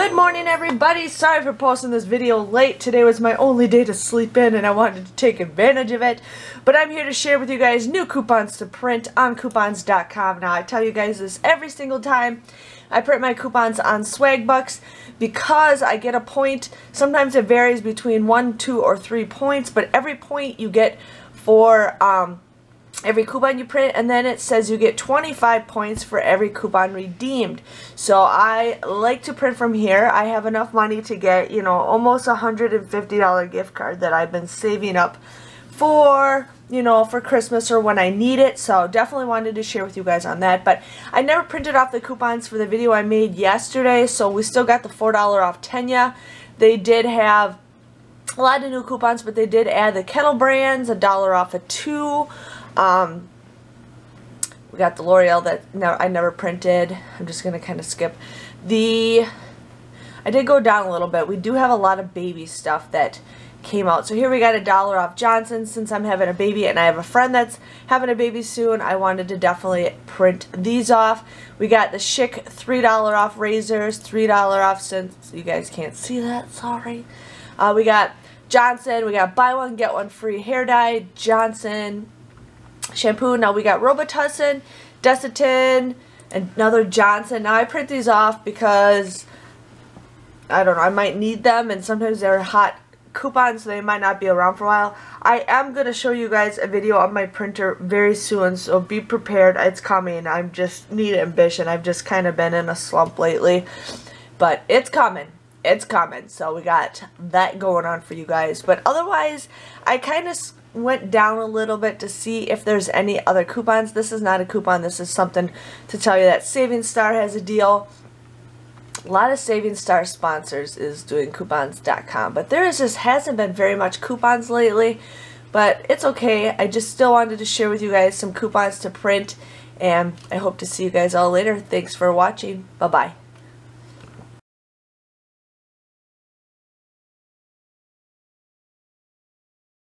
Good morning, everybody. Sorry for posting this video late. Today was my only day to sleep in and I wanted to take advantage of it. But I'm here to share with you guys new coupons to print on coupons.com. Now, I tell you guys this every single time. I print my coupons on swag bucks because I get a point. Sometimes it varies between 1, 2, or 3 points, but every point you get for every coupon you print, and then it says you get 25 points for every coupon redeemed. So I like to print from here. I have enough money to get, you know, almost a $150 gift card that I've been saving up for, you know, for Christmas or when I need it. So definitely wanted to share with you guys on that. But I never printed off the coupons for the video I made yesterday, so we still got the $4 off Tenya. They did have a lot of new coupons, but they did add the kettle brands, $1 off of 2. We got the L'Oreal that I never printed. I'm just going to kind of skip. I did go down a little bit. We do have a lot of baby stuff that came out. So here we got $1 off Johnson. Since I'm having a baby and I have a friend that's having a baby soon, I wanted to definitely print these off. We got the Schick $3 off razors, $3 off since you guys can't see that, sorry. We got Johnson. We got buy one, get one free hair dye, Johnson shampoo. Now we got Robitussin, Desitin, another Johnson. Now I print these off because I don't know, I might need them, and sometimes they're hot coupons, so they might not be around for a while. I am going to show you guys a video on my printer very soon, so be prepared. It's coming. I just need ambition. I've just kind of been in a slump lately, but it's coming. It's coming. So we got that going on for you guys. But otherwise, I kind of went down a little bit to see if there's any other coupons. This is not a coupon. This is something to tell you that Saving Star has a deal. A lot of Saving Star sponsors is doing coupons.com, but there just hasn't been very much coupons lately, but it's okay. I just still wanted to share with you guys some coupons to print, and I hope to see you guys all later. Thanks for watching. Bye-bye.